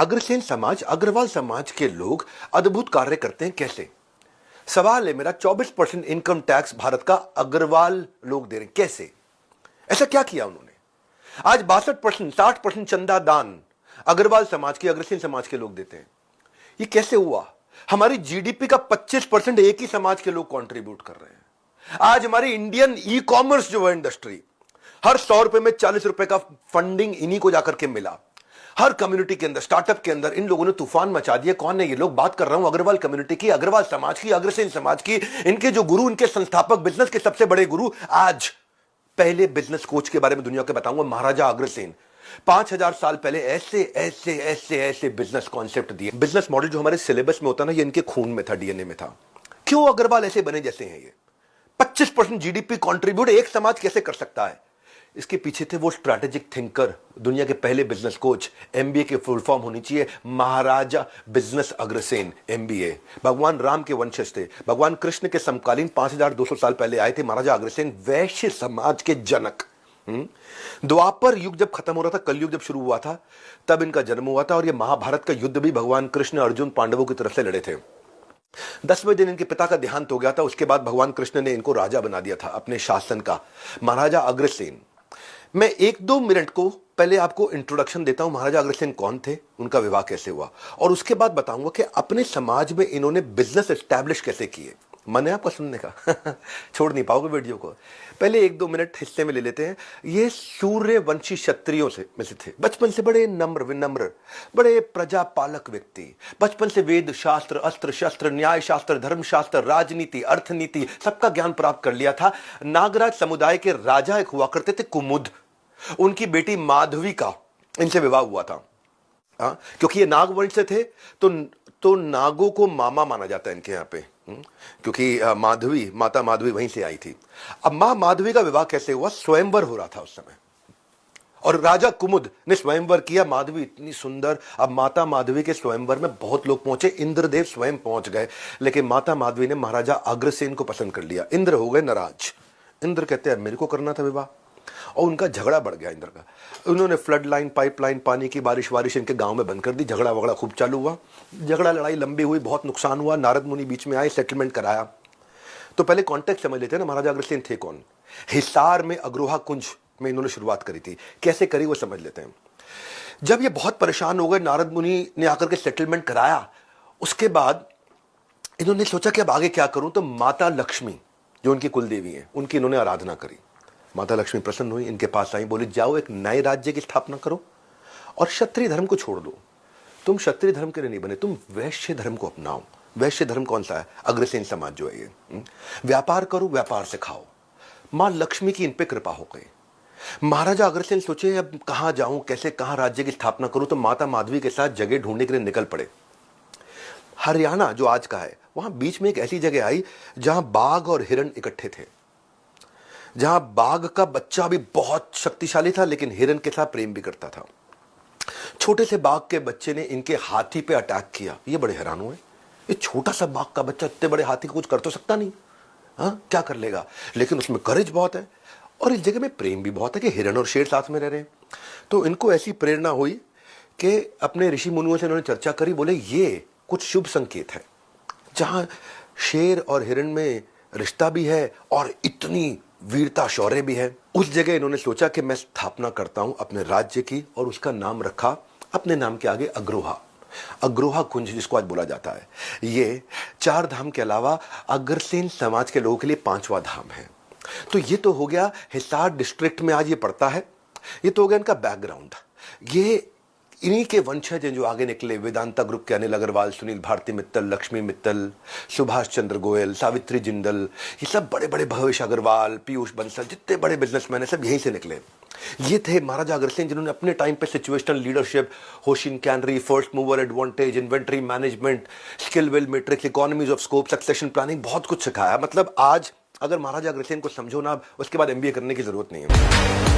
अग्रसेन समाज, अग्रवाल समाज के लोग अद्भुत कार्य करते हैं कैसे? सवाल है मेरा, 24% इनकम टैक्स भारत का अग्रवाल लोग दे रहे हैं, कैसे? ऐसा क्या किया उन्होंने? आज 62%, 60% चंदा दान अग्रवाल समाज के, अग्रसेन समाज के लोग देते हैं। ये कैसे हुआ? हमारी जीडीपी का 25% एक ही समाज के लोग कंट्रीब्यूट कर रहे हैं। आज हमारी इंडियन ई कॉमर्स जो है इंडस्ट्री, हर 100 रुपए में 40 रुपए का फंडिंग इन्हीं को जाकर के मिला। हर कम्युनिटी के अंदर, स्टार्टअप के अंदर इन लोगों ने तूफान मचा दिया। कौन है ये लोग? बात कर रहा हूं अग्रवाल कम्युनिटी की, अग्रवाल समाज की, अग्रसेन समाज की। इनके जो गुरु, इनके संस्थापक, बिजनेस के सबसे बड़े गुरु, आज पहले बिजनेस कोच के बारे में दुनिया के बताऊंगा, महाराजा अग्रसेन। 5000 साल पहले ऐसे ऐसे ऐसे ऐसे बिजनेस कॉन्सेप्ट दिए। बिजनेस मॉडल जो हमारे सिलेबस में होता ना, ये इनके खून में था, डीएनए में था। क्यों अग्रवाल ऐसे बने जैसे हैं ये? 25% जीडीपी कंट्रीब्यूट एक समाज कैसे कर सकता है? इसके पीछे थे वो स्ट्रैटेजिक थिंकर, दुनिया के पहले बिजनेस कोच। एमबीए के फुल फॉर्म होनी चाहिए महाराजा बिजनेस अग्रसेन, एमबीए। भगवान राम के वंशज थे, भगवान कृष्ण के समकालीन 5200 साल पहले आए थे महाराजा अग्रसेन, वैश्य समाज के जनक। द्वापर युग जब खत्म हो रहा था, कलयुग जब शुरू हुआ था, तब इनका जन्म हुआ था। और ये महाभारत का युद्ध भी भगवान कृष्ण अर्जुन पांडवों की तरफ से लड़े थे। 10वें दिन इनके पिता का देहांत हो गया था। उसके बाद भगवान कृष्ण ने इनको राजा बना दिया था अपने शासन का, महाराजा अग्रसेन। मैं 1-2 मिनट को पहले आपको इंट्रोडक्शन देता हूं, महाराजा अग्रसेन कौन थे, उनका विवाह कैसे हुआ, और उसके बाद बताऊंगा कि अपने समाज में इन्होंने बिजनेस एस्टैब्लिश कैसे किए। मन है आपका सुनने का? छोड़ नहीं पाओगे वीडियो को। पहले 1-2 मिनट हिस्से में ले लेते हैं। ये सूर्यवंशी क्षत्रियों में से थे। बचपन से बड़े नम्र विनम्र, बड़े प्रजापालक व्यक्ति। बचपन से वेद शास्त्र, अस्त्र शस्त्र, न्याय शास्त्र, धर्म शास्त्र, राजनीति, अर्थनीति, सबका ज्ञान प्राप्त कर लिया था। नागराज समुदाय के राजा एक हुआ करते थे कुमुद, उनकी बेटी माधवी का इनसे विवाह हुआ था। क्योंकि ये नागवंश से थे, तो नागों को मामा माना जाता है इनके यहाँ पे, क्योंकि माधवी, माता माधवी वहीं से आई थी। अब मां माधवी का विवाह कैसे हुआ? स्वयंवर हो रहा था उस समय, और राजा कुमुद ने स्वयंवर किया। माधवी इतनी सुंदर। अब माता माधवी के स्वयंवर में बहुत लोग पहुंचे, इंद्रदेव स्वयं पहुंच गए, लेकिन माता माधवी ने महाराजा अग्रसेन को पसंद कर लिया। इंद्र हो गए नाराज। इंद्र कहते हैं मेरे को करना था विवाह, और उनका झगड़ा बढ़ गया इंद्र का। उन्होंने फ्लड लाइन, पाइपलाइन, पानी की बारिश वारिश इनके गांव में बंद कर दी। झगड़ा वगड़ा खूब चालू हुआ, झगड़ा लड़ाई लंबी हुई, बहुत नुकसान हुआ। नारद मुनि बीच में आए, सेटलमेंट कराया। तो पहले कॉन्टेक्स्ट समझ लेते हैं ना, महाराजा अग्रसेन थे कौन। हिसार में अग्रोहा कुंज में इन्होंने शुरुआत करी थी। कैसे करी वो समझ लेते हैं। जब ये बहुत परेशान हो गए, नारद मुनि ने आकर के सेटलमेंट कराया। उसके बाद इन्होंने सोचा कि अब आगे क्या करूं, तो माता लक्ष्मी जो उनकी कुलदेवी है, उनकी इन्होंने आराधना करी। माता लक्ष्मी प्रसन्न हुई, इनके पास आई, बोली जाओ एक नए राज्य की स्थापना करो और क्षत्रिय धर्म को छोड़ दो। तुम क्षत्रिय धर्म के लिए नहीं बने, तुम वैश्य धर्म को अपनाओ। वैश्य धर्म कौन सा है? अग्रसेन समाज जो है ये। व्यापार करो, व्यापार से खाओ। मां लक्ष्मी की इन पे कृपा हो गई। महाराजा अग्रसेन सोचे अब कहां जाऊं, कैसे, कहां राज्य की स्थापना करूं, तो माता माधवी के साथ जगह ढूंढने के लिए निकल पड़े। हरियाणा जो आज का है, वहां बीच में एक ऐसी जगह आई जहां बाघ और हिरण इकट्ठे थे, जहां बाघ का बच्चा भी बहुत शक्तिशाली था, लेकिन हिरण के साथ प्रेम भी करता था। छोटे से बाघ के बच्चे ने इनके हाथी पे अटैक किया। ये बड़े हैरान हुए, ये छोटा सा बाघ का बच्चा इतने बड़े हाथी को कुछ कर तो सकता नहीं, क्या कर लेगा, लेकिन उसमें करेज बहुत है और इस जगह में प्रेम भी बहुत है कि हिरण और शेर साथ में रह रहे हैं। तो इनको ऐसी प्रेरणा हुई कि अपने ऋषि मुनियों से इन्होंने चर्चा करी। बोले ये कुछ शुभ संकेत है, जहां शेर और हिरण में रिश्ता भी है और इतनी वीरता शौर्य भी है। उस जगह इन्होंने सोचा कि मैं स्थापना करता हूं अपने राज्य की, और उसका नाम रखा अपने नाम के आगे अग्रोहा। अग्रोहा कुंज जिसको आज बोला जाता है, ये 4 धाम के अलावा अग्रसेन समाज के लोगों के लिए 5वां धाम है। तो ये तो हो गया हिसार डिस्ट्रिक्ट में आज ये पड़ता है। ये तो हो गया इनका बैकग्राउंड। ये इन्हीं के वंशज हैं जो आगे निकले। वेदांता ग्रुप के अनिल अग्रवाल, सुनील भारती मित्तल, लक्ष्मी मित्तल, सुभाष चंद्र गोयल, सावित्री जिंदल, ये सब बड़े बड़े, भवेश अग्रवाल, पीयूष बंसल, जितने बड़े बिजनेसमैन हैं सब यहीं से निकले। ये थे महाराजा अग्रसेन जिन्होंने अपने टाइम पे situational leadership, Hoshin Kanri, first mover advantage, inventory management, skill will matrix, economies of scope, succession planning, बहुत कुछ सिखाया। मतलब आज अगर महाराजा अग्रसेन को समझो ना, उसके बाद एमबीए करने की जरूरत नहीं है।